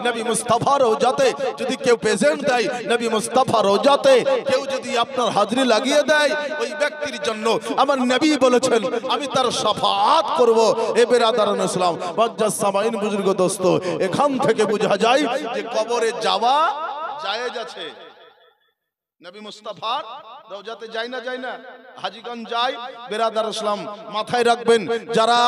নবী মুস্তাফা রওজাতে যদি কেউ প্রেজেন্ট দেয়, নবী মুস্তাফা রওজাতে কেউ যদি আপনার হাজরি লাগিয়ে দেয়, ওই ব্যক্তির জন্য আমার নবী বলেছেন আমি তার শাফাআত করব। এ বেরাদারান ইসলাম মুআজ্জাজ সামাইন বুজুর্গ দোস্ত, এখান থেকে বোঝা যায় যে কবরে যাওয়া জায়েজ আছে। নবী মুস্তাফার রওজাতে যায় না, যায় না? হাজীগঞ্জ যায়। বেরাদার ইসলাম মাথায় রাখবেন, যারা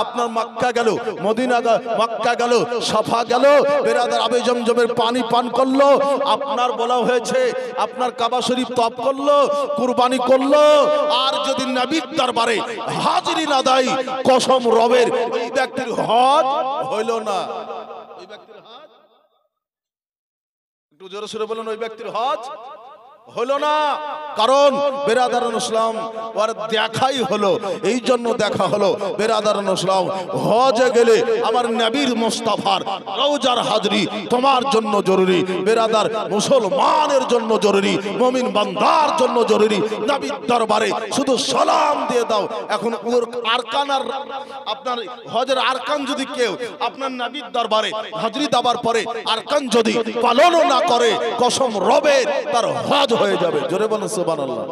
আপনার মক্কা গেল, মদিনা মক্কা গেল, সাফা গেল, বেরাদার আবে জমজমের পানি পান করলো, আপনার বলা হয়েছে আপনার কাবা শরীফ তওয়াফ করলো, কুরবানি করলো, আর যদি নবীর দরবারে হাজিরি না দেয়, কসম রবের ওই ব্যক্তির হজ হইল না। ওই ব্যক্তির হজ, একটু জোরে সোরে বলেন, ওই ব্যক্তির হজ হলো না। কারণ বেরাদারান ইসলাম ওর দেখাই হলো, এই জন্য দেখা হলো। বেরাদারান ইসলাম হজে গেলে আমার নবীর মুস্তাফার রওজার হাজরি তোমার জন্য জরুরি, বেরাদার মুসলমানের জন্য জরুরি, মুমিন বান্দার জন্য জরুরি। নবীর দরবারে শুধু সালাম দিয়ে দাও। এখন ওর আরকান, আর আপনার হজের আরকান যদি কেউ আপনার নবীর দরবারে হাজরি দেওয়ার পরে আরকান যদি পালনও না করে, কসম রবের তার হজ হয়ে যাবে। জোরে বলেন সুবহানাল্লাহ।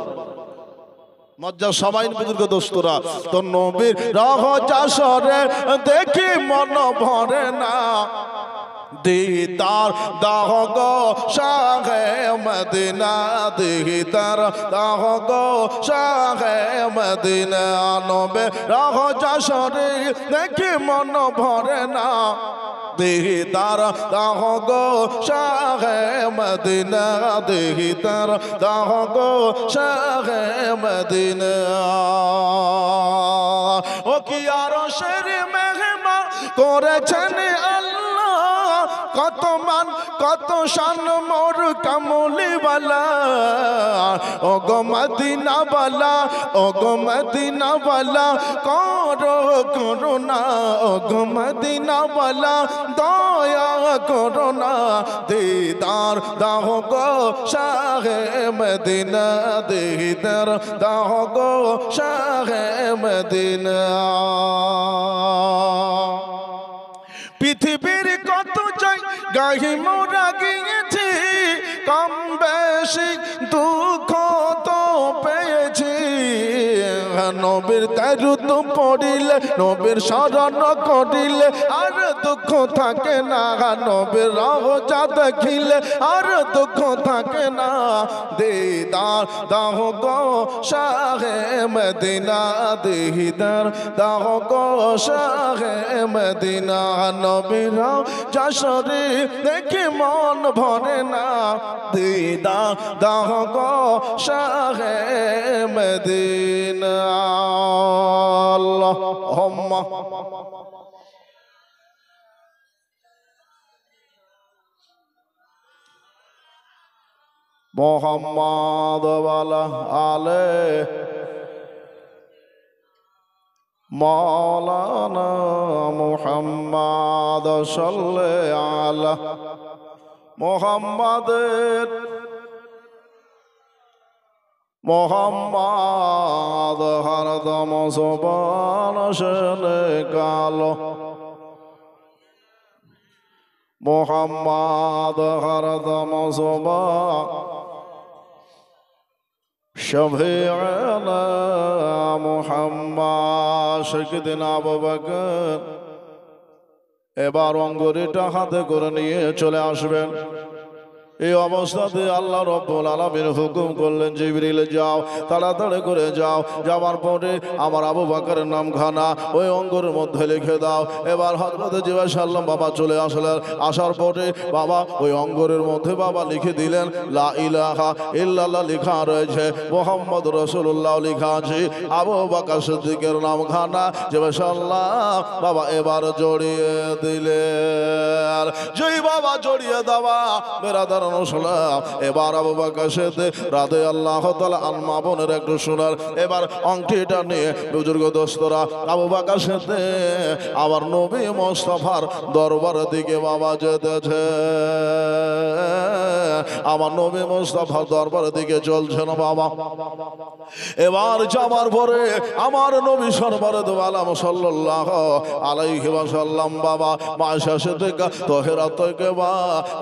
মজ্জা সামাইন বুজুর্গ দোস্তরা, তো নবীর রওজা সরে দেখি মন ভরে না, দিদার দাহ গো শাহে মদিনা, দিদার দাহ গো শাহে মদিনা, নবীর রওজা সরে দেখি মন ভরে না, দিদার দাহ গো শাহে মদিনা, দিদার দাহ গো শাহে মদিনা। ও কি আরশের মেহমান করেছেন আল্লাহ, কত মান কত শান মোর কামলিওয়ালা, ও গো মদিনাওয়ালা, ও গো মদিনাওয়ালা, করো করুণা, ও গো মদিনাওয়ালা, দয়া করো না, দিদার দাহ গো শাহে মদিনা, দিদার দাহ গো শাহে মদিনা। পৃথিবীর কত জায়গায় মোরা গিয়েছি, কম বেশি দুঃখ তো পেয়েছি, নবীর দরুদ পড়িলে, নবীর শরণ করিলে আর দুঃখ থাকে না, নবীর রওজা দেখিলে আর দুঃখ থাকে না, দিদার দাহ গো শাহে মদিনা, দিদার দাহ গো শাহে মদিনা, নবীর রওজা শরীফ দেখে মন ভরে না, দিদার দাহ গো শাহে মদিনা। আল্লাহুম্মা মুহাম্মাদ ওয়ালা আলে মাওলানা মুহাম্মাদ সাল্লাল্লাহু আলা মুহাম্মাদের মোহাম্মদ হরদম সোবান শনে কালো, মোহাম্মদ হরদম সোবান শফিউনা মুহাম্মদ। সেদিন আবু বকর এবার অঙ্গুরিটা হাতে করে নিয়ে চলে আসবেন। এই অবস্থাতে আল্লাহ রাব্বুল আলামিন হুকুম করলেন, জিবরিল যাও, তাড়াতাড়ি করে যাও, যাওয়ার পরে আমার আবু বকরের নামখানা ওই অঙ্গুরের মধ্যে লিখে দাও। এবার হযরত জিবরাইল সাল্লাম বাবা চলে আসলেন। আসার পরে বাবা ওই অঙ্গুরের মধ্যে বাবা লিখে দিলেন লা ইলাহা ইল্লাল্লাহ লেখা রয়েছে, মুহাম্মদ রাসূলুল্লাহ লেখা আছে, আবু বকর সিদ্দিকের নামখানা জিবরাইল সাল্লাম বাবা এবার জড়িয়ে দিলেন। যেই বাবা জড়িয়ে দেওয়া বেরাদার শুনলাম। এবার আবু বকর সিদ্দিক রাদিয়াল্লাহু তাআলা আনহু মা বোনের একটু শোনার। এবার আংটিটা নিয়ে বুজুর্গ দোস্তরা আবু বকর সিদ্দিক আবার নবী মুস্তাফার দরবারের দিকে বাবা যেতেছে। আমার নবী মুস্তাফার দরবারের দিকে চলছেন বাবা। এবার যাবার পরে আমার নবী সরবরে দু আলম সাল্লাল্লাহু আলাইহি ওয়াসাল্লাম বাবা মায়েশা সিদ্দিকা তাহেরা তয়্যিবা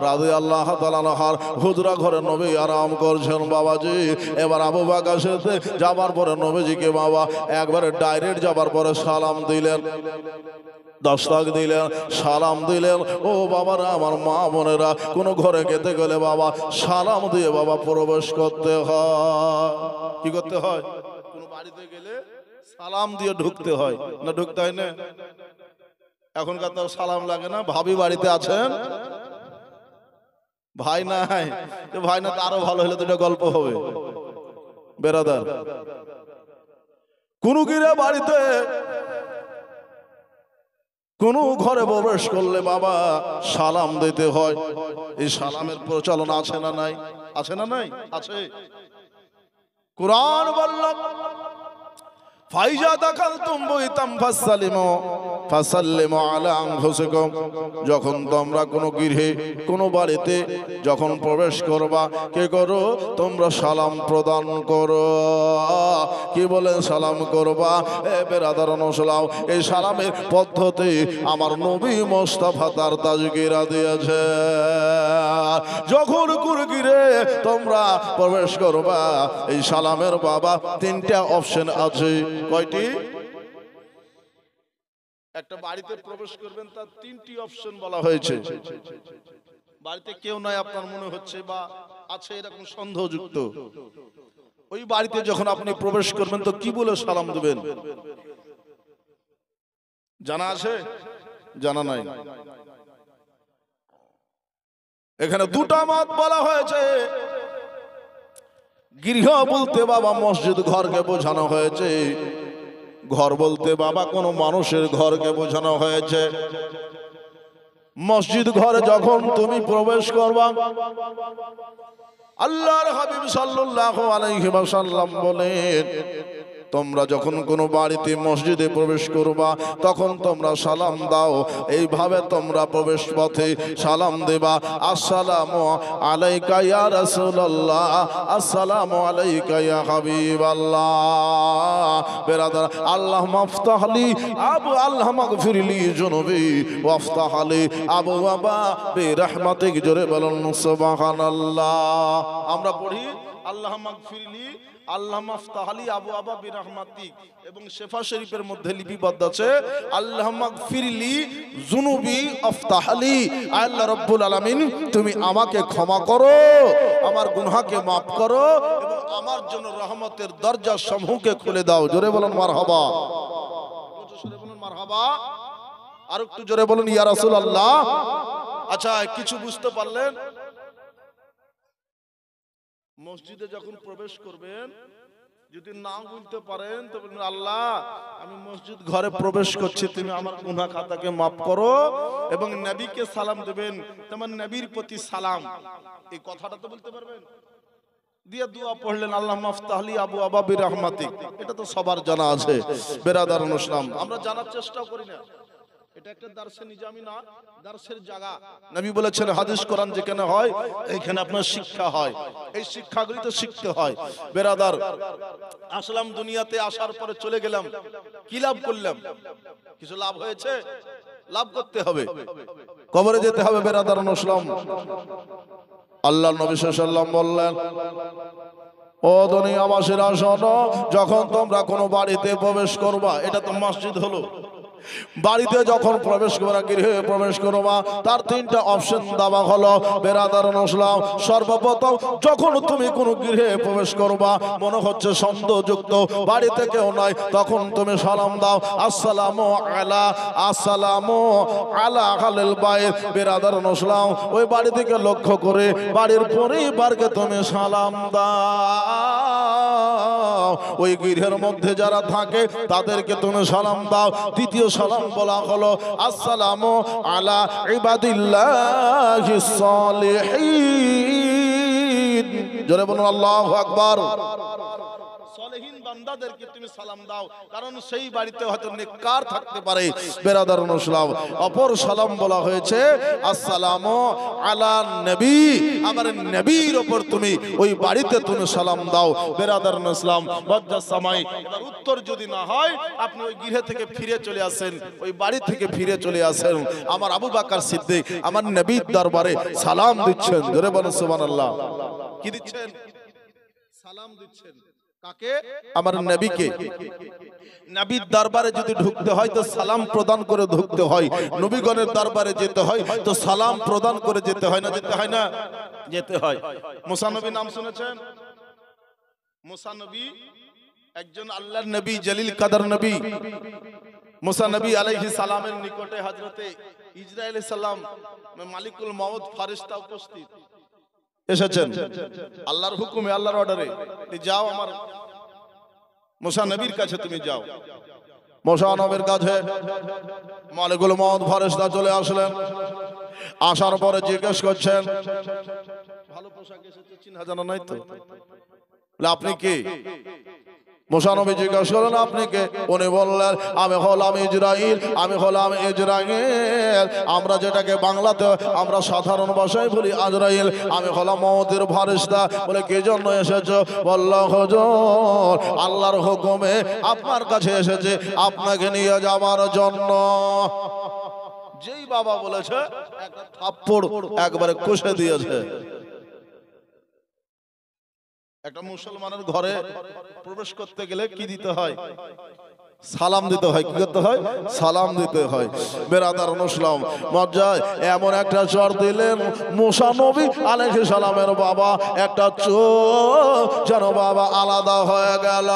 রাদিয়াল্লাহু তাআলা আনহার হুজরা ঘরে নবী আরাম করছেন বাবাজি। এবার আবু বকর সিদ্দিক যাবার পরে নবীজিকে বাবা একবারে ডাইরেক্ট যাবার পরে সালাম দিলেন, দস্তক দিলেন, সালাম দিলেন। ও বাবারা আমার মা বোনেরা, কোনো ঘরে যেতে গেলে বাবা সালাম দিয়ে বাবা প্রবেশ করতে হয়। কি করতে হয়? কোনো বাড়িতে গেলে সালাম দিয়ে ঢুকতে হয় না, ঢুকতে হয় না? এখনকার তো সালাম লাগে না। ভাবি বাড়িতে আছেন? ভাই নাই? ভাই না তো আরো ভালো হলে দুটো গল্প হবে। বেরাদার কোন গিরে বাড়িতে কোন ঘরে প্রবেশ করলে বাবা সালাম দিতে হয়। এই সালামের প্রচলন আছে না নাই? আছে না নাই? আছে। কুরআন বলল ফাইজা দাখালতুম বাইতাম ফাসাল্লিমু আলা আনফুসিকুম, যখন তোমরা কোনো গৃহে কোনো বাড়িতে যখন প্রবেশ করবা কি করো? তোমরা সালাম প্রদান করো। কি বলেন? সালাম করবা। এ বেরাদারান সালাম, এই সালামের পদ্ধতি আমার নবী মুস্তাফা তার তাজকিরা দিয়েছে। যখন কোনো গৃহে তোমরা প্রবেশ করবা এই সালামের বাবা তিনটা অপশন আছে। কয়টি? একটা বাড়িতে প্রবেশ করবেন তার তিনটি অপশন বলা হয়েছে। বাড়িতে কেউ নাই আপনার মনে হচ্ছে বা আছে এরকম সন্দেহযুক্ত, ওই বাড়িতে যখন আপনি প্রবেশ করবেন তো কি বলে সালাম দেবেন? জানা আছে? জানা নাই? এখানে দুটা মত বলা হয়েছে। গৃহ বলতে বাবা মসজিদ ঘরকে বোঝানো হয়েছে, ঘর বলতে বাবা কোন মানুষের ঘরকে বোঝানো হয়েছে। মসজিদ ঘরে যখন তুমি প্রবেশ করবা আল্লাহর হাবিব সাল্লাল্লাহু আলাইহি ওয়াসাল্লাম বলেন তোমরা যখন কোনো বাড়িতে মসজিদে প্রবেশ করবা তখন তোমরা সালাম দাও। এইভাবে তোমরা প্রবেশ পথে সালাম দেবা, আসসালামু আলাইকা ইয়া রাসূলুল্লাহ, আসসালামু আলাইকা ইয়া হাবিবাল্লাহ। বেরাদার, আল্লাহুম্মা আফতাহ লি আবু আল্লাহুম্মা গফিরলি জুনুবি ওয়াফতাহ লি আবওয়াবা বিরহমাতিক। জোরে বলুন সুবহানাল্লাহ। আমরা পড়ি আল্লাহুম্মা গফিরলি আল্লাহুম্মা আফতাহ লি আবওয়াবা বিরহমাতিক, এবং শেফা শরীফের মধ্যে লিপিবদ্ধ আছে আল্লাহুম্মা গফিরলি যুনুবি আফতাহ লি। আল্লাহ রাব্বুল আলামিন তুমি আমাকে ক্ষমা করো, আমার গুনাহকে maaf করো এবং আমার জন্য রহমতের দরজা সমূহকে খুলে দাও। জোরে বলুন মারহাবা। জোরে বলুন মারহাবা। আর একটু জোরে বলুন ইয়া রাসূলুল্লাহ। আচ্ছা, কিছু বুঝতে পারলেন? মসজিদে যখন প্রবেশ করবেন যদি না বলতে পারেন তো বলবেন আল্লাহ আমি মসজিদ ঘরে প্রবেশ করছি, তুমি আমার গুনাহ খাতাকে maaf করো, এবং নবীকে সালাম দেবেন, তোমার নবীর প্রতি সালাম। এই কথাটা তো বলতে পারবেন। দিয়ে দোয়া পড়লেন আল্লাহুম্মা আফতাহ লি আবওয়াবা বিরহমাতিক। এটা তো সবার জানা আছে। বেরাদারান ইসলাম, আমরা জানার চেষ্টা করি না। এটা একটা দার্সে নিজামি না, দার্সের জায়গা। নবী বলেছেন হাদিস কোরআন যেখানে হয় এখানে আপনার শিক্ষা হয়, এই শিক্ষাগুলি তো শিখতে হয়। বেরাদার, আসলাম দুনিয়াতে, আসার পরে চলে গেলাম, কি লাভ করলাম? কিছু লাভ হয়েছে? লাভ করতে হবে, কবরে যেতে হবে। বেরাদার ইসলাম, আল্লাহ নবী সাল্লাল্লাহু আলাইহি ওয়াসাল্লাম বললেন ও দুনিয়াবাসীরা শোনো, যখন তোমরা কোনো বাড়িতে প্রবেশ করবা, এটা তো মসজিদ হলো, বাড়িতে যখন প্রবেশ করবা, গৃহে প্রবেশ করবা, তার তিনটা অপশন দেওয়া হলো। বেরাদারান ইসলাম, সর্বপ্রথম যখন তুমি কোনো গৃহে প্রবেশ করবা মনে হচ্ছে সন্দেহযুক্ত, বাড়িতে কেউ নাই, তখন তুমি সালাম দাও আসসালামু আলা আহলিল বাইত। বেরাদারান ইসলাম, ওই বাড়ি থেকে লক্ষ্য করে বাড়ির পরিবারকে তুমি সালাম দাও। ওই গৃহের মধ্যে যারা থাকে তাদেরকে তুমি সালাম দাও। দ্বিতীয় সালাম বলা হলো আসসালামু আলা ইবাদিল্লাহিস সালিহিন। জোরে বলুন আল্লাহু আকবার। সালেহীন বান্দাদেরকে তুমি সালাম দাও, কারণ সেই বাড়িতে হয়তো নেককার থাকতে পারে। বেরাদারুন ইসলাম, অপর সালাম বলা হয়েছে আসসালামু আলা নবী, আমার নবীর উপর তুমি ওই বাড়িতে তুমি সালাম দাও। বেরাদারুন ইসলাম, বজ্জাত সামাই, এবার উত্তর যদি না হয় আপনি ওই গৃহ থেকে ফিরে চলে আসেন, ওই বাড়ি থেকে ফিরে চলে আসেন, আমার আবু বকর সিদ্দিক আমার নবীর দরবারে সালাম দিচ্ছেন। জোরে বলুন সুবহানাল্লাহ। কি দিচ্ছেন? সালাম দিচ্ছেন। কাকে? আমার নবীকে। নবীর দরবারে যদি ঢুকতে হয় তো সালাম প্রদান করে ঢুকতে হয়, নবীগণের দরবারে যেতে হয় তো সালাম প্রদান করে যেতে হয় না? যেতে হয় না? যেতে হয়। মুসা নবী নাম শুনেছেন? মুসা নবী একজন আল্লাহর নবী, জলিল কদর নবী। মুসা নবী আলাইহিস সালামের নিকটে হযরতে ইসরাঈল আলাইহিস সালাম মালিকুল মউত ফেরেশতা উপস্থিত এসেছেন আল্লাহর হুকুমে, আল্লাহর অর্ডারে। যাও আমার মুসা নবীর কাছে তুমি যাও। মুসা নবীর কাছে মালিকুল মউত ফেরেশতা চলে আসলেন। আসার পরে জিজ্ঞেস করছেন, ভালো পোশাক এসেছে, চিহ্ন জানা নাই তো? আপনি কে? মুসা নবী জিজ্ঞেস করলেন আপনি কে? উনি বললেন আমি হলাম ইসরাঈল, আমি হলাম ইসরাঈল। আমরা যেটাকে বাংলাতে আমরা সাধারণ ভাষায় বলি আজরাইল। আমি হলাম মউতের ফেরেশতা। বলে কি জন্য এসেছো? বলল হুজুর আল্লাহর হুকুমে আপনার কাছে এসেছে আপনাকে নিয়ে যাওয়ার জন্য। যেই বাবা বলেছে একটা থাপ্পড় একবারে কষে দিয়েছে। একটা মুসলমানের ঘরে প্রবেশ করতে গেলে কি দিতে হয়? সালাম দিতে হয়। কি করতে হয়? সালাম দিতে হয়। বেরাদারুন ইসলাম, মজ্জায় এমন একটা চর দিলেন মুসা নবী আলাইহিস সালামের বাবা একটা চোখ যেন বাবা আলাদা হয়ে গেল।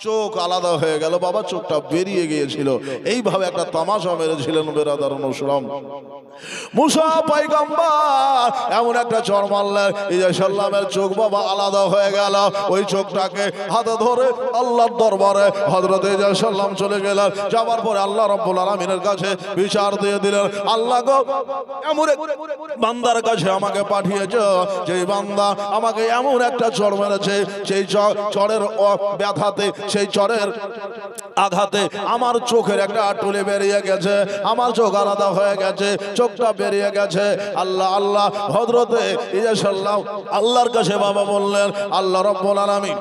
চোখ আলাদা হয়ে গেল বাবা, চোখটা বেরিয়ে গিয়েছিল। এইভাবে একটা তামাশা মেরেছিলেন। বেরাদারুন ইসলাম, মুসা পয়গম্বর এমন একটা চর মারলেন, ইসলামের চোখ বাবা আলাদা হয়ে গেল। ওই চোখটাকে হাতে ধরে আল্লাহর দরবারে হযরত ইসলাম চলে গেলেন। যাওয়ার পরে আল্লাহ রাব্বুল আলামিনের কাছে বিচার দিয়ে দিলেন, আল্লাহ গো এমন এক বান্দার কাছে আমাকে পাঠিয়েছো, যেই বান্দা আমাকে এমন একটা চর মেরেছে, সেই চরের ব্যথাতে, সেই চরের আঘাতে আমার চোখের একটা আটুলে বেরিয়ে গেছে, আমার চোখ আলাদা হয়ে গেছে, চোখটা বেরিয়ে গেছে। আল্লাহ আল্লাহ হযরতে ইসলাম আল্লাহর কাছে বাবা বললেন, আল্লাহ রাব্বুল আলামিন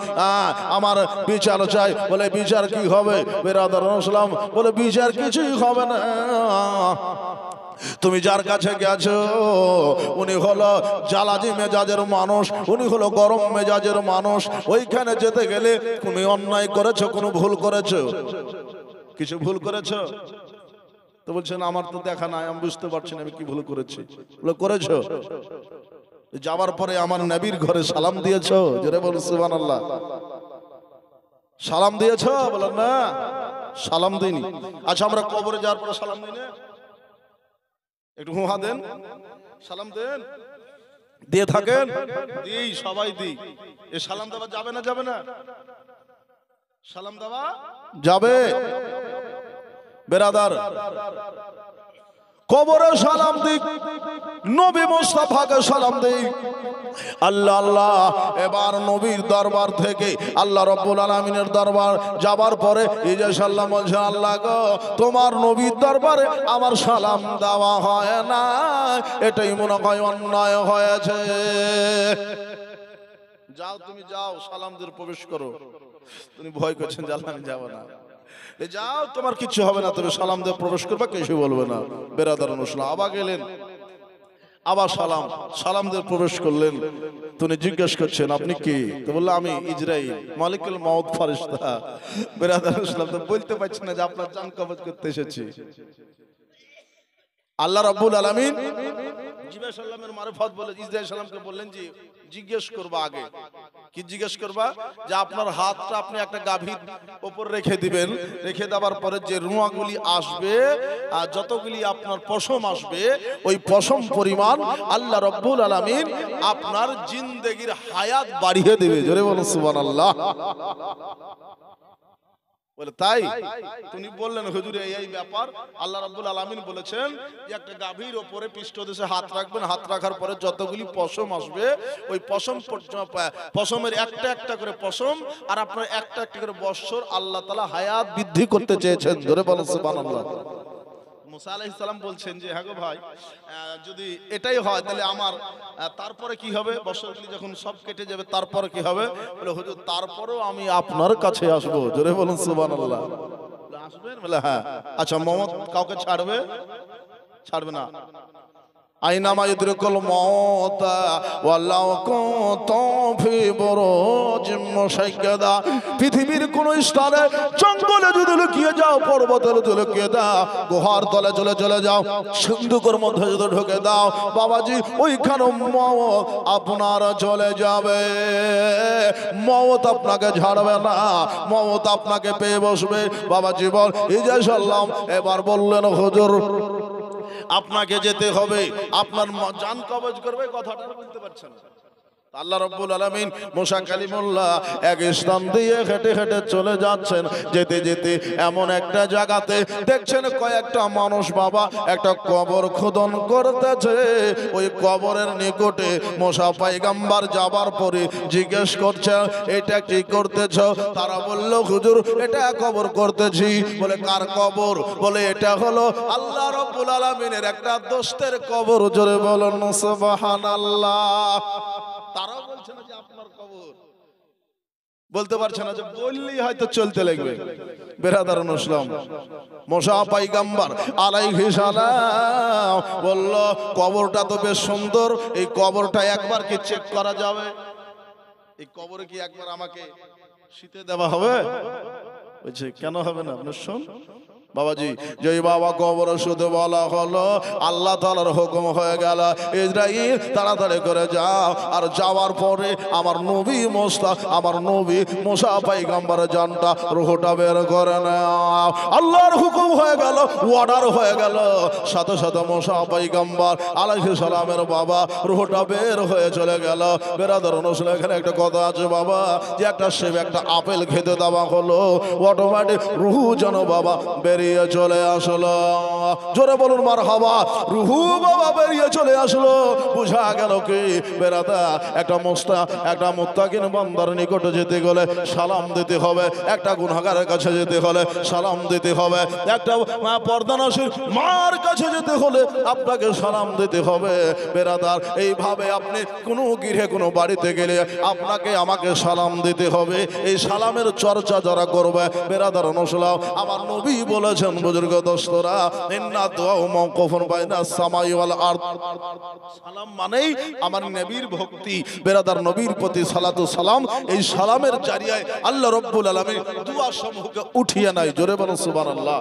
আমার বিচার চাই। বলে বিচার কি হবে? বেরাদারুন ইসলাম বলে বিচার কিছুই হবে না। তুমি যার কাছে গেছো উনি হলো জালাজি মেজাজের মানুষ, উনি হলো গরম মেজাজের মানুষ। ওইখানে যেতে গেলে তুমি অন্যায় করেছো, কোনো ভুল করেছো? কিছু ভুল করেছো? তো বলছেন আমার তো দেখা নাই, আমি বুঝতে পারছি না আমি কি ভুল করেছি। বলে করেছো। যাওয়ার পরে আমার নবীর ঘরে সালাম দিয়েছো? জোরে বলুন সুবহানাল্লাহ। সালাম দিয়েছো? বলেন না, সালাম দিইনি। আচ্ছা আমরা কবরে যাওয়ার পরে সালাম দিই না? একটু হুহা দেন, সালাম দেন। দিয়ে থাকেন? দিই, সবাই দিই। এ সালাম দেওয়া যাবে না? যাবে না? সালাম দেওয়া যাবে। বেরাদার, কবরে সালাম দিক, নবী মুস্তাফাকে সালাম দিই। আল্লাহ আল্লাহ, এবার নবীর দরবার থেকে আল্লাহ রাব্বুল আলামিনের দরবার যাবার পরে এই যে সালাম বলছে, আল্লাহ গো তোমার নবীর দরবারে আমার সালাম দেওয়া হয় না, এটাই মনে হয় অন্যায় হয়েছে। যাও তুমি যাও, সালাম দিয়ে প্রবেশ করো। তুমি ভয় করছেন যে আল্লাহ আমি যাব না। যাও, তোমার কিছু হবে না, তুমি সালাম দিয়ে প্রবেশ করবে, কিছু বলবে না। বেরাদারুন ইসলাম আবার গেলেন, আবার সালাম দিয়ে প্রবেশ করলেন। তিনি জিজ্ঞেস করছেন আপনি কি? তো বললো আমি ইসরাঈল, মালিকুল মউত ফেরেশতা। বেরাদারুন ইসলাম তো বলতে পারছেন না যে আপনার জান কবজ করতে এসেছি। আল্লাহ রাব্বুল আলামিন জিবরাইল সালামের মারফত বলে ইসরাঈল সালামকে বললেন যে জিজ্ঞেস করবা আগে। কি জিজ্ঞেস করবা? যে আপনার হাতটা আপনি একটা গাভীর উপর রেখে দিবেন, রেখে দেওয়ার পরে যে রুঁয়াগুলি আসবে আর যতগুলি আপনার পশম আসবে, ওই পশম পরিমাণ আল্লাহ রাব্বুল আলামিন আপনার জিন্দেগির হায়াত বাড়িয়ে দেবে। জোরে বলুন সুবহানাল্লাহ। বলে তাই? তিনি বললেন হুজুর এই ব্যাপার। আল্লাহ রাব্বুল আলামিন বলেছেন যে একটা গাভীর উপরে পৃষ্ঠদেশে হাত রাখবেন, হাত রাখার পরে যতগুলি পশম আসবে ওই পশমের একটা একটা করে পশম আর আপনার একটা একটা করে বৎসর আল্লাহ তাআলা হায়াত বৃদ্ধি করতে চেয়েছেন। ধরে বলেন সুবহানাল্লাহ। মুসা আলাইহিস সালাম বলছেন যে হ্যাঁ গো ভাই, যদি এটাই হয় তাহলে আমার তারপরে কি হবে? বছরগুলি যখন সব কেটে যাবে তারপরে কি হবে? বলে হুজুর তারপরেও আমি আপনার কাছে আসবো। জোরে বলুন সুবহানাল্লাহ। আসবেন? বলে হ্যাঁ। আচ্ছা মোহাম্মদ কাউকে ছাড়বে? ছাড়বে না। আইনামা ইদরিকুল মউত ওয়ালাউ কুনতু ফি বুরুজিম মুশাইয়াদা। পৃথিবীর কোন স্থানে জঙ্গলে যদি লুকিয়ে যাও, পর্বতের যদি লুকিয়ে দাও, গুহার তলে চলে যাও, সিন্ধুকের মধ্যে যদি ঢুকে দাও, বাবাজি ওইখানে মউত আপনার চলে যাবে। মউত আপনাকে ছাড়বে না, মউত আপনাকে পেয়ে বসবে। বাবাজি বল এই যে সাল্লাম এবার বললেন হুজুর আপনাকে যেতে হবে, আপনার জান কবজ করবে। কথাটা বুঝতে পারছেন? আল্লাহ রাব্বুল আলামিন মুসা কালিমুল্লাহ এক স্থান দিয়ে হেঁটে হেঁটে চলে যাচ্ছেন। যেতে যেতে এমন একটা জায়গাতে দেখছেন কয়েকটা মানুষ বাবা একটা কবর খোদন করতেছে। ওই কবরের নিকটে মুসা পয়গম্বর যাবার পরে জিজ্ঞেস করছে এটা কি করতেছ? তারা বলল হুজুর এটা কবর করতেছি। বলে কার কবর? বলে এটা হলো আল্লাহ রাব্বুল আলামিনের একটা দোস্তের কবর। জোরে বলুন সুবহানাল্লাহ। তারা বলছে না যে আপনার কবর, বলতে পারছে না যে বললেই হয়তো চলতে লাগবে। বেরাদারুন ইসলাম মুসা পয়গম্বর আলাইহিস সালাম বলল কবরটা তো বেশ সুন্দর, এই কবরটা একবার কি চেক করা যাবে? এই কবরে কি একবার আমাকে শীতে দেওয়া হবে? বলছে কেন হবে না? আপনি শুন বাবাজি, যে বাবা কবর শুধু বলা হলো আল্লাহ তাআলার হুকুম হয়ে গেল ইসরাইল তাড়াতাড়ি করে যাও। আর যাওয়ার পরে আমার নবী আমার নবী মুসা পয়গম্বরের জানটা রূহটা বের করে নাও। আল্লাহর হুকুম হয়ে গেল, অর্ডার হয়ে গেল। সাথে সাথে মুসা পয়গম্বর আলাইহিস সালামের বাবা রূহটা বের হয়ে চলে গেল। বেরাদারুন ইসলাম এখানে একটা কথা আছে বাবা, যে একটা সেব একটা আপেল খেতে দেওয়া হলো, অটোমেটিক রূহ যেন বাবা বেরিয়ে চলে আসলো। জোরে বলুন মারহাবা। রূহ বাবা বেরিয়ে চলে আসলো। বুঝা গেল কি বেরাদা একটা মুত্তাকিন বান্দার নিকটে যেতে গেলে সালাম দিতে হবে, একটা গুনাহগারের কাছে যেতে হলে সালাম দিতে হবে, একটা পর্দানশীল মার কাছে যেতে হলে আপনাকে সালাম দিতে হবে। বেরাদার এইভাবে আপনি কোনো গৃহে কোনো বাড়িতে গেলে আপনাকে আমাকে সালাম দিতে হবে। এই সালামের চর্চা যারা করবে বেরাদার নসলাম আমার নবী বলেছেন বুজুর্গ দোস্তরা ইন্না দুআ মাওকুফুন বাইনা সামাই ওয়াল আরদ। সালাম মানেই আমার নবীর ভক্তি। বেরাদার নবীর প্রতি সালাতু সালাম, এই সালামের জারিয়ায় আল্লাহ রাব্বুল আলামিন দুআ সমূহকে উঠিয়ে নেয়। জোরে বলুন সুবহানাল্লাহ।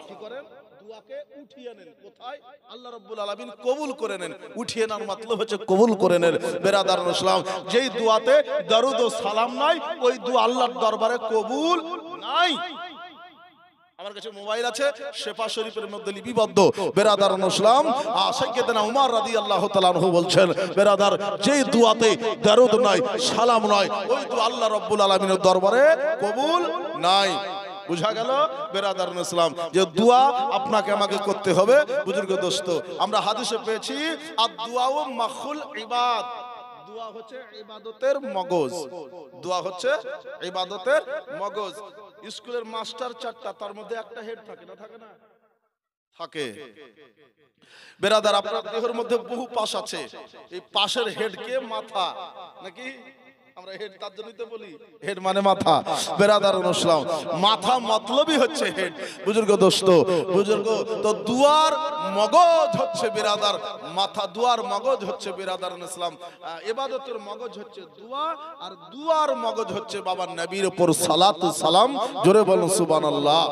কি করেন? দুআকে উঠিয়ে নেন। কোথায়? আল্লাহ রাব্বুল আলামিন কবুল করে নেন। উঠিয়ে নেন মতলব হচ্ছে কবুল করে নেন। বেরাদার ইসলাম যেই দুআতে দরুদ ও সালাম নাই ওই দুআ আল্লাহর দরবারে কবুল নাই। আমার কাছে মোবাইল আছে, শেফা শরীফের মধ্যে লিপিবদ্ধ। বেরাদার ইসলাম সাইয়েদনা উমর রাদিয়াল্লাহু তাআলা আনহু বলছেন বেরাদার যেই দুআতে দরুদ নাই সালাম নাই ওই দুআ আল্লাহ রাব্বুল আলামিনের দরবারে কবুল নাই। বুঝা গেল বেরাদার ইসলাম যে দোয়া আপনাকে আমাকে করতে হবে। বুজুর্গ দোস্ত আমরা হাদিসে পেয়েছি আদ-দুআউ মাখুল ইবাদ। দোয়া হচ্ছে ইবাদতের মগজ। দোয়া হচ্ছে ইবাদতের মগজ। স্কুলের মাস্টার চারটা, তার মধ্যে একটা হেড থাকে না? থাকে না? থাকে। বেরাদার আপনার দেহের মধ্যে বহু পাশ আছে, এই পাশের হেড কে মাথা নাকি? আমরা হেড তার জন্যই তো বলি হেড মানে মাথা। বেরাদার ইসলাম মাথা মতলবই হচ্ছে হেড। বুজুর্গ দোস্ত বুজুর্গ তো দুয়ার মগজ হচ্ছে বেরাদার মাথা, দুয়ার মগজ হচ্ছে বেরাদার ইসলাম। ইবাদতের মগজ হচ্ছে দুয়া, আর দুয়ার মগজ হচ্ছে বাবা নবীর উপর সালাতু সালাম। জোরে বলুন সুবহানাল্লাহ।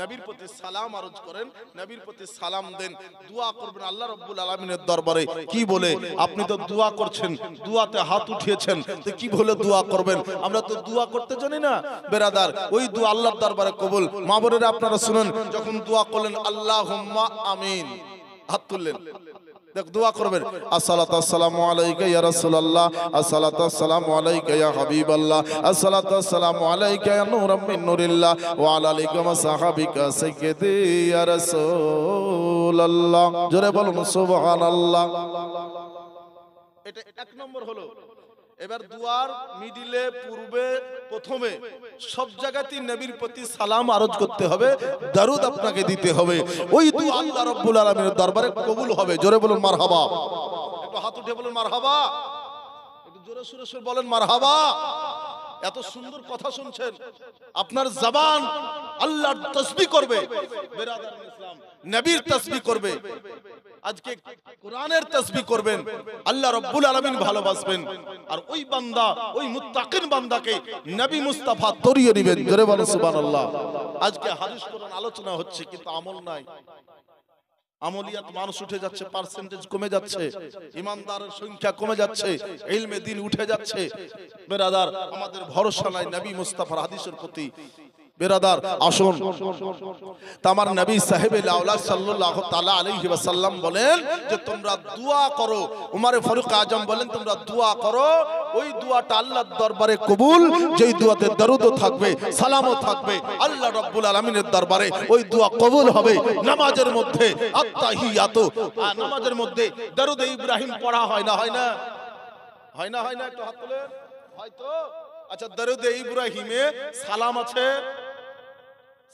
নবীর প্রতি সালাম আরজ করেন, নবীর প্রতি সালাম দেন, দোয়া করবেন আল্লাহ রাব্বুল আলামিনের দরবারে। কি বলে? আপনি তো দোয়া করছেন, দুয়াতে হাত উঠিয়েছেন, তো কি বলে দোয়া করবেন? আমরা তো দোয়া করতে জানি না বেরাদার। ওই দোয়া আল্লাহর দরবারে কবুল। মা বোনেরা আপনারা শুনুন, যখন দোয়া করলেন আল্লাহুম্মা আমিন, হাত তুললেন, দেখ দোয়া করবেন, আসসালাতু আসসালামু আলাইকা ইয়া রাসূলুল্লাহ, আসসালাতু আসসালামু আলাইকা ইয়া হাবিবাল্লাহ, আসসালাতু আসসালামু আলাইকা ইয়া নূরাম মিন নূরিল্লাহ ওয়া আলা আলিকা ওয়া সাহাবিকা সাইয়্যিদি ইয়া রাসূলুল্লাহ। জোরে বলুন সুবহানাল্লাহ। এটা এক নম্বর হলো। এবার দুয়ার মিডিলে, পূর্বে, প্রথমে সব জায়গাতেই নবীর প্রতি সালাম আরজ করতে হবে, দরুদ আপনাকে দিতে হবে। ওই দুয়া আল্লাহ রাব্বুল আলামিনের দরবারে কবুল হবে। জোরে বলুন মারহাবা। একটু হাত উঠে বলুন মারহাবা, একটু জোরে সুরে বলেন মারহাবা। এত সুন্দর কথা শুনছেন, আপনার জবান আল্লাহর তাসবিহ করবে, বেরাদার ইসলাম নবীর তাসবিহ করবে, আজকে কোরআনের তাসবিহ করবেন, আল্লাহ রাব্বুল আলামিন ভালোবাসবেন। আর ওই বান্দা, ওই মুত্তাকিন বান্দাকে নবী মুস্তাফা তরিয়ে নেবেন। জোরে বলেন সুবহানাল্লাহ। আজকে হাদিস কোরআন আলোচনা হচ্ছে কিন্তু আমল নাই। আমলিয়াত মানুষ উঠে যাচ্ছে, পার্সেন্টেজ কমে যাচ্ছে, ইমানদারের সংখ্যা কমে যাচ্ছে, ইলমে দ্বীন উঠে যাচ্ছে। বেরাদার, আমাদের ভরসা নাই নবী মুস্তাফার হাদিসের প্রতি। বেরাদার আসুন, তামার নবী সাহেবে লাউলা সাল্লাল্লাহু তাআলা আলাইহি ওয়াসাল্লাম বলেন যে তোমরা দোয়া করো। উমরে ফারুক আজম বলেন তোমরা দোয়া করো, ওই দোয়াটা আল্লাহর দরবারে কবুল, যেই দোয়াতে দরুদও থাকবে, সালামও থাকবে, আল্লাহ রাব্বুল আলামিনের দরবারে ওই দোয়া কবুল হবে। নামাজের মধ্যে আত্তাহিয়াতু, নামাজের মধ্যে দরুদ ইব্রাহিম পড়া হয় না? হয় না? হয় না? হয় না? একটু হাত তোলেন। হয়তো আচ্ছা, দরুদ ইব্রাহিমে সালাম আছে?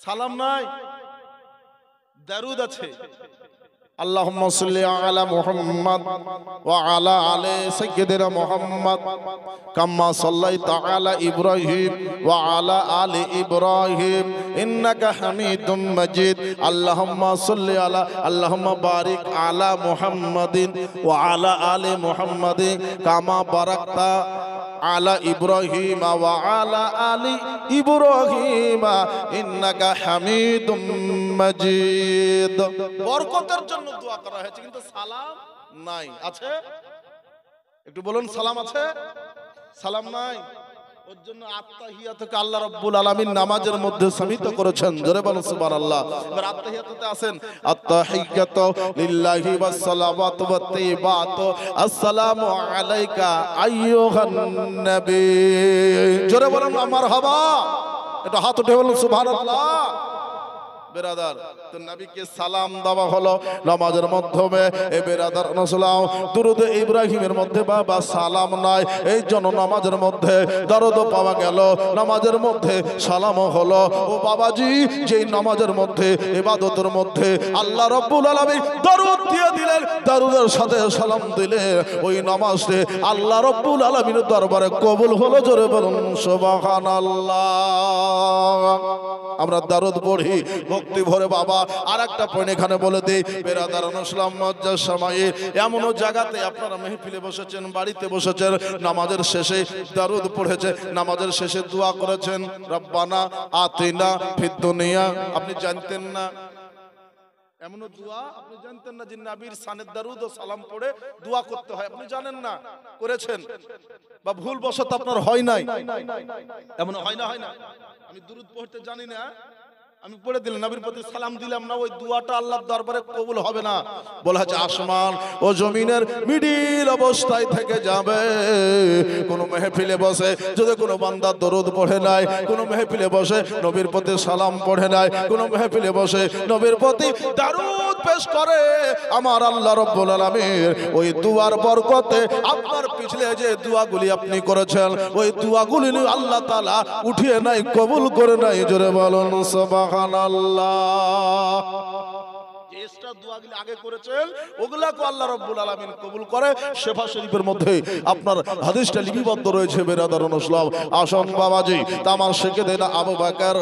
সালাম নাই, দরুদ আছে। আল্লাহুম্মা সাল্লি আলা মুহাম্মাদ ওয়া আলা আলি সাইয়্যিদিনা মুহাম্মাদ কাম্মা সাল্লাইতা আলা ইব্রাহিম ওয়া আলা আলি ইব্রাহিম ইন্নাকা হামিদুম মাজিদ। আল্লাহুম্মা সাল্লি আলা, আল্লাহুম্মা বারিক আলা মুহাম্মাদিন ওয়া আলা আলি মুহাম্মাদিন কামা বারাকতা আলা ইব্রাহিম ওয়া আলা আলি ইব্রাহিম ইন্নাকা হামিদুম মাজিদ। বরকতের জন্য দোয়া করা হয়েছে, কিন্তু সালাম নাই। আছে? একটু বলুন সালাম আছে? সালাম নাই। ওর জন্য আত্তাহিয়াতুকে আল্লাহ রাব্বুল আলামিন নামাজের মধ্যে সমিত করেছেন। জোরে বলুন সুবহানাল্লাহ। এবার আত্তাহিয়াতুতে আছেন, আত্তাহিয়াতু লিল্লাহি ওয়াস সালাওয়াতু ওয়াত তাইয়্যিবাতু আসসালামু আলাইকা আইয়ুহান নবী। জোরে বলুন মারহাবা। এটা হাত উঠে বলুন সুবহানাল্লাহ। বেরাদার, তো নবীকে সালাম দেওয়া হলো নামাজের মাধ্যমে। এই বেরাদার নসলাম দুরুদ ইব্রাহিমের মধ্যে বাবা সালাম নাই, এই জন্য নামাজের মধ্যে দরুদ পাওয়া গেল, নামাজের মধ্যে সালামও হলো। ও বাবাজি, যেই নামাজের মধ্যে, ইবাদতের মধ্যে আল্লাহ রাব্বুল আলামিন দরুদ দিয়ে দিলেন, দরুদের সাথে সালাম দিলে ওই নামাজে আল্লাহ রাব্বুল আলামিনের দরবারে কবুল হলো। জোরে বলুন সুবহানাল্লাহ। আমরা দরুদ পড়ি ভক্তি ভরে বাবা। আর একটা পয়েন্ট এখানে বলে দেই, বেরাদার ইসলাম মজ্জার সময়ে এমনও জায়গাতে আপনারা মেহফিলে বসেছেন, বাড়িতে বসেছেন, নামাজের শেষে দরুদ পড়েছে, নামাজের শেষে দোয়া করেছেন রব্বানা আতিনা ফিদ দুনিয়া। আপনি জানতেন না? এমনও দোয়া আপনি জানতেন না যে নবীর শানের দরুদ ও সালাম পড়ে দোয়া করতে হয়? আপনি জানেন না, করেছেন, বা ভুল বশত আপনার হয় নাই? এমন হয় না? হয় না? আমি দরুদ পড়তে জানি না, আমি পড়ে দিলাম, নবীর প্রতি সালাম দিলাম না, ওই দোয়াটা আল্লাহর দরবারে কবুল হবে না। বলা হচ্ছে আসমান ও জমিনের মিডিল অবস্থায় থেকে যাবে। কোন মেহফিলে বসে যদি কোনো বান্দা দরুদ পড়ে নাই, কোন মেহফিলে বসে নবীর প্রতি সালাম পড়ে নাই, কোন মেহফিলে বসে নবীর প্রতি দরুদ পেশ করে, আমার আল্লাহ রাব্বুল আলামিন ওই দুয়ার বরকতে আপনার পিছলে যে দোয়াগুলি আপনি করেছেন, ওই দোয়াগুলি আল্লাহ তাআলা উঠিয়ে নাই, কবুল করে নাই। জোরে বলুন সুবহানাল্লাহ। যে এক্সট্রা দোয়াগুলি আগে করেছেন ওগুলাকে আল্লাহ রাব্বুল আলামিন কবুল করে। শেফা শরীফের মধ্যে আপনার হাদিসটা লিপিবদ্ধ রয়েছে। বেরাদারুন ইসলাম, আসন বাবাজি, তামার শেখে দেন আবু বকর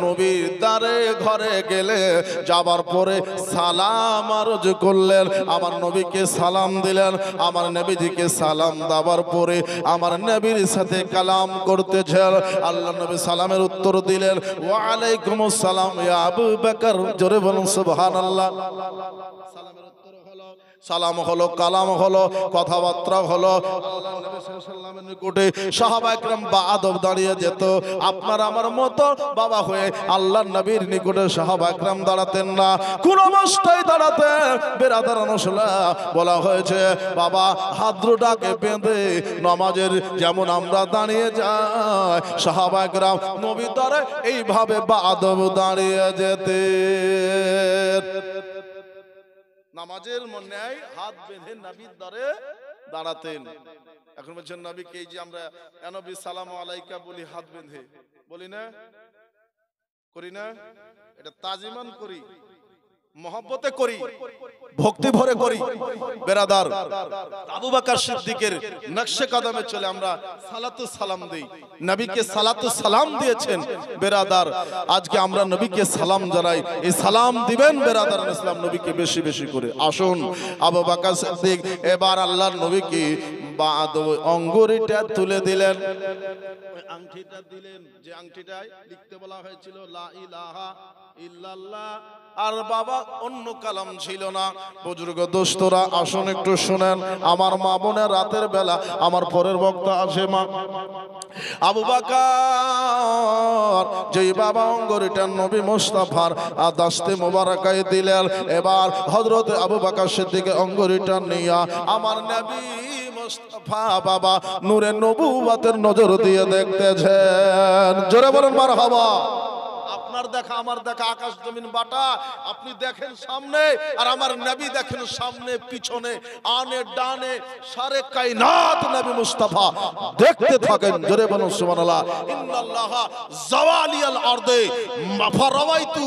নবীর দ্বারে ঘরে গেলে যাবার পরে সালাম আরজ করলেন, আমার নবীকে সালাম দিলেন। আমার নবীজিকে সালাম দেওয়ার পরে আমার নবীর সাথে কালাম করতেছেন। আল্লাহ নবী সালামের উত্তর দিলেন ওয়া আলাইকুমুস সালাম ইয়া আবু বকর। জোরে বলুন সুবহানাল্লাহ। সালামের উত্তর হলো সালাম হলো, কালাম হলো, কথাবার্তা হলো। আল্লাহর নবী সাল্লাল্লাহু আলাইহি ওয়াসাল্লামের নিকটে সাহাবায়ে কেরাম বাআদব দাঁড়িয়ে যেত। আপনার আমার মতো বাবা হয়ে আল্লাহর নবীর নিকটে সাহাবায়ে কেরাম দাঁড়াতেন না, কোন অবস্থায় দাঁড়াতেন? বেরাদার রাসূলুল্লাহ বলা হয়েছে বাবা হাত দুটাকে বেঁধে নামাজের যেমন আমরা দাঁড়িয়ে যাই, সাহাবায়ে কেরাম নবীর দ্বারে এইভাবে বাআদব দাঁড়িয়ে যেতেন। নামাজের মনে হাত বেঁধে নবীর দ্বারে দাঁড়াতেন। এখন বলছেন নবীকে এই যে আমরা নবী সালাম আলাইকা বলি হাত বেঁধে, বলি না, করি না? এটা তাজিমান করি, মহব্বতে করি, ভক্তি ভরে করি। বেরাদার আবু বকর সিদ্দিকের নকশে কদমে চলে আমরা সালাতু সালাম দেই। নবীকে সালাতু সালাম দিয়েছেন। বেরাদার আজকে আমরা নবীকে সালাম জানাই, এই সালাম দিবেন বেরাদার ইসলাম নবীকে বেশি বেশি করে। আসুন আবু বকর সিদ্দিক এবার আল্লাহর নবীকে বাদ অঙ্গুরিটা তুলে দিলেন, ওই আংটিটা দিলেন, যে আংটিটায় লিখতে বলা হয়েছিল লা ইলাহা ইল্লাল্লাহ, আর বাবা অন্য কালাম ছিল না। বুজুর্গ দোস্তরা আসুন একটু শুনেন, আমার মা বোনের রাতের বেলা আমার পরের বক্তা আছে মা আবু বকর, যেই বাবা অঙ্গুরিটা নবী মুস্তাফার দাস্তে মোবারকায় দিলেন, এবার হযরত আবু বকর সিদ্দিক অঙ্গুরিটা নিয়া আমার নবী মুস্তাফা বাবা নূরে নবুওয়াতের নজর দিয়ে দেখতেছেন। জোরে বলুন মারহাবা। আপনার দেখা আমার দেখা আকাশ জমিন বাটা, আপনি দেখেন সামনে আর আমার নবী দেখেন সামনে পিছনে আনে ডানে, সারে কায়নাত নবী মুস্তাফা দেখতে থাকেন। জোরে বলুন সুবহানাল্লাহ। ইন্নাল্লাহা জাওয়ালিয়াল আরদে মাফারাওয়াইতু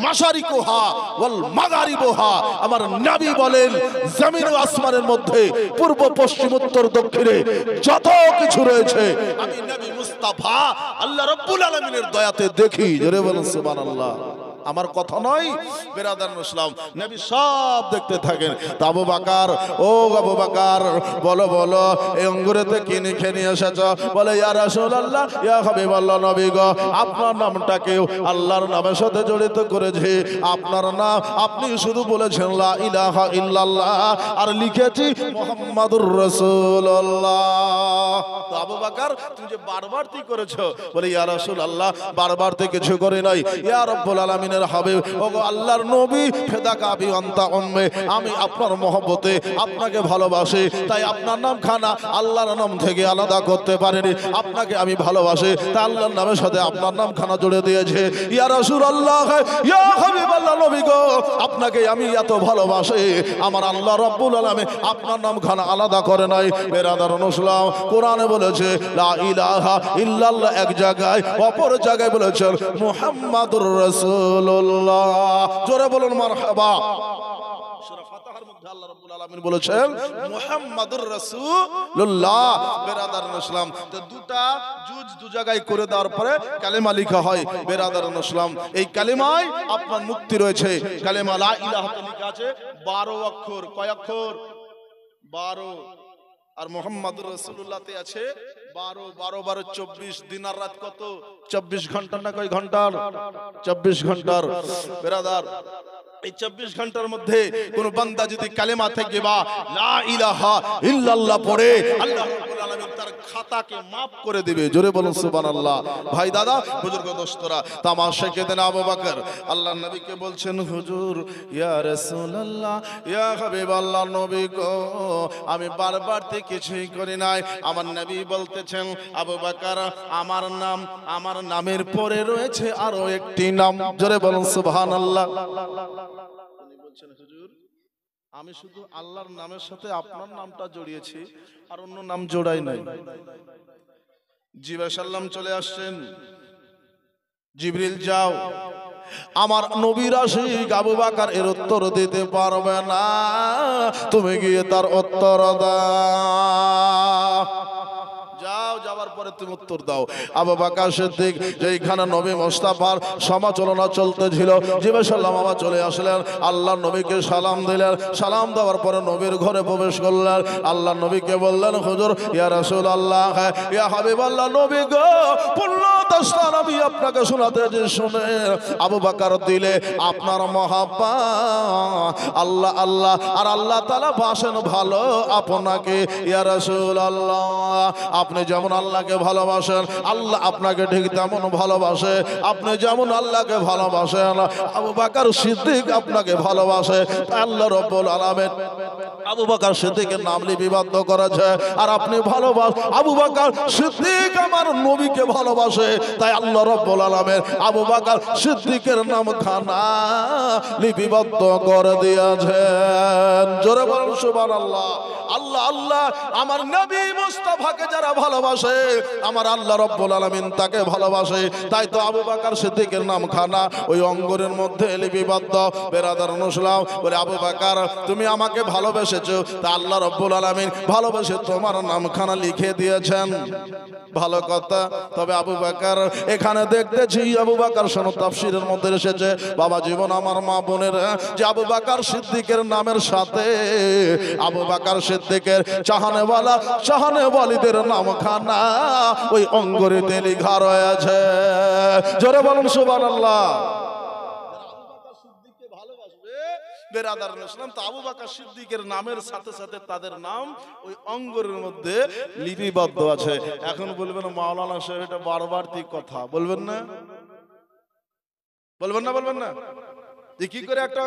মাশারিকুহা ওয়াল মাগারিবুহা, আমার নবী বলেন জমিন ও আসমানের মধ্যে পূর্ব পশ্চিম উত্তর দক্ষিণে যত কিছু রয়েছে আমি নবী মুস্তাফা আল্লাহ রাব্বুল আলামিনের দয়াতে দেখি। জোরে বলুন সুবহানাল্লাহ। আমার কথা নয় বেরাদার ইসলাম, নবী সব দেখতে থাকেন। তা আবু বকর, ও আবু বকর বলো বলো এই অঙ্গুরেতে কি লিখে নিয়ে এসেছো? বলে ইয়া রাসূলুল্লাহ ইয়া হাবিবাল্লাহ, নবী গো আপনার নামটাকেও আল্লাহর নামের সাথে জড়িত করেছি। আপনার নাম আপনি শুধু বলেছেন লা ইলাহা ইল্লাল্লাহ, আর লিখেছি মুহাম্মাদুর রাসূলুল্লাহ। তো আবু বকর তুমি যে বারবার কি করেছো? বলে ইয়া রাসূলুল্লাহ বারবার তো কিছু করি নাই, ইয়া রাব্বুল আলামিন হাবিব ওগো আল্লাহর নবী ফেদাকা আবি আনতা উম্মি, আমি আপনার মহব্বতে আপনাকে ভালোবাসি, তাই আপনার নাম খানা আল্লাহর নাম থেকে আলাদা করতে পারিনি। আপনাকে আমি ভালোবাসি, তাই আল্লাহর নামের সাথে আপনার নাম খানা জুড়ে দিয়েছে। ইয়া রাসূলুল্লাহ ইয়া হাবিবাল্লাহ, নবী গো আপনাকে আমি এত ভালোবাসি, আমার আল্লাহ রাব্বুল আলামিন আপনার নাম খানা আলাদা করে নাই। বেরাদার ইসলাম কোরআনে বলেছে লা ইলাহা ইল্লাল্লাহ এক জায়গায়, অপর জায়গায় বলেছেন মুহাম্মাদুর রাসূল। জোরে বলুন মারহাবা। সূরা ফাতিহার মধ্যে আল্লাহ রাব্বুল আলামিন বলেছেন মুহাম্মাদুর রাসূলুল্লাহ। বেরাদার ইসলাম তো দুটা জুজ দু জায়গায় করে দেওয়ার পরে কালেমা লেখা হয়। বেরাদার ইসলাম এই কালেমায় আপনার মুক্তি রয়েছে। কালেমা লা ইলাহা লেখা আছে 12 অক্ষর। কয় অক্ষর? 12। আর মুহাম্মাদুর রাসূলুল্লাহতে আছে 12। 12 12 24। দিন আর রাত কত? 24 ঘন্টা না কয় ঘন্টার? 24 ঘন্টার। বেরাদার এই 24 ঘন্টার মধ্যে কোন বান্দা যদি কালেমা থেকে বা লা ইলাহা ইল্লাল্লাহ পড়ে আল্লাহ রাব্বুল আলামিন তার খাতাকে maaf করে দিবে। জোরে বলুন সুবহানাল্লাহ। ভাই দাদা বুজুর্গ দোস্তরা, তামাশাকে দেন আবু বকর আল্লাহর নবীকে বলছেন হুজুর ইয়া রাসূলুল্লাহ ইয়া হাবিবাল্লাহ, নবী গো আমি বারবার তে কিছুই করি নাই। আমার নবী বলতেছেন আবু বকর আমার নামের পরে রয়েছে আরো একটি নাম। জোরে বলুন সুবহানাল্লাহ। বলছেন হুজুর আমি শুধু আল্লাহর নামের সাথে আপনার নামটা জড়িয়েছি, আর অন্য নাম জোড়াই নাই। জিবরাইল সাল্লাম চলে আসছেন, জিবরিল যাও আমার নবীর আশিক আবু বকর এর উত্তর দিতে পারবে না, তুমি গিয়ে তার উত্তর দাও। যাও, যাওয়ার তারপরে তুমি উত্তর দাও। আবু বকর সিদ্দিক যেইখানে নবী মুস্তাফার সমালোচনা চলতেছিল, জিবে সাল্লাম আবার চলে আসলেন, আল্লাহ নবীকে সালাম দিলেন। সালাম দেওয়ার পরে নবীর ঘরে প্রবেশ করলেন। আল্লাহ নবীকে বললেন, হুজুর, ইয়া রাসূলুল্লাহ, ইয়া হাবিবাল্লাহ, নবী গো, পূর্ণ দাস্তান আমি আপনাকে শোনাতে যে শুনে আবু বকর দিলে আপনার মহাব্বত আল্লাহ আল্লাহ, আর আল্লাহ তাআলা বাসেন ভালো আপনাকে। ইয়া রাসূলুল্লাহ, আপনি যেমন আল্লাহকে ভালোবাসেন, আল্লাহ আপনাকে ঠিক তেমন ভালোবাসে। আপনি যেমন আল্লাহকে ভালোবাসেন, আবু বকর সিদ্দিক আপনাকে ভালোবাসে। আল্লাহ রাব্বুল আলামিন আবু বকর সিদ্দিকের নাম লিপিবদ্ধ করেছে। আর আপনি ভালোবাসেন, আবু বকর সিদ্দিক আমার নবীকে ভালোবাসে, তাই আল্লাহ রাব্বুল আলামিন আবু বকর সিদ্দিকের নাম খানা লিপিবদ্ধ করে দিয়েছেন। জোরে বলুন সুবহানাল্লাহ। আল্লাহ আল্লাহ, আমার নবী মুস্তাফাকে যারা ভালোবাসে, আমার আল্লাহ রাব্বুল আলামিন তাকে ভালোবাসে। তাই তো আবু বকর সিদ্দিকের নাম খানা ওই অঙ্গরের মধ্যে লিপিবদ্ধ। বেরাদার মুসলিম বলে, আবু বকর তুমি আমাকে ভালোবেসেছো, তা আল্লাহ রাব্বুল আলামিন ভালোবেসে তোমার নামখানা লিখে দিয়েছেন। ভালো কথা। তবে আবু বকর এখানে দেখতেছি, আবু বকর শোনো, তাফসীরের মধ্যে এসেছে, বাবা জীবন আমার মা বোনের, যে আবু বকর সিদ্দিকের নামের সাথে আবু বকর সিদ্দিকের চাহনেওয়ালা চাহনেওয়ালিদের নামখানা ওই অঙ্গরিতে লেখা রয়েছে। জোরে বলুন সুবহানাল্লাহ। বেরাদার ইসলাম, তো আবু বকর সিদ্দিকের নামের সাথে সাথে তাদের নাম ওই অঙ্গরের মধ্যে লিপিবদ্ধ আছে। এখন বলবেন মাওলানা সাহেব এটা বারবারতি কথা, বলবেন না? বলবেন না? বলবেন না যে কি করে একটা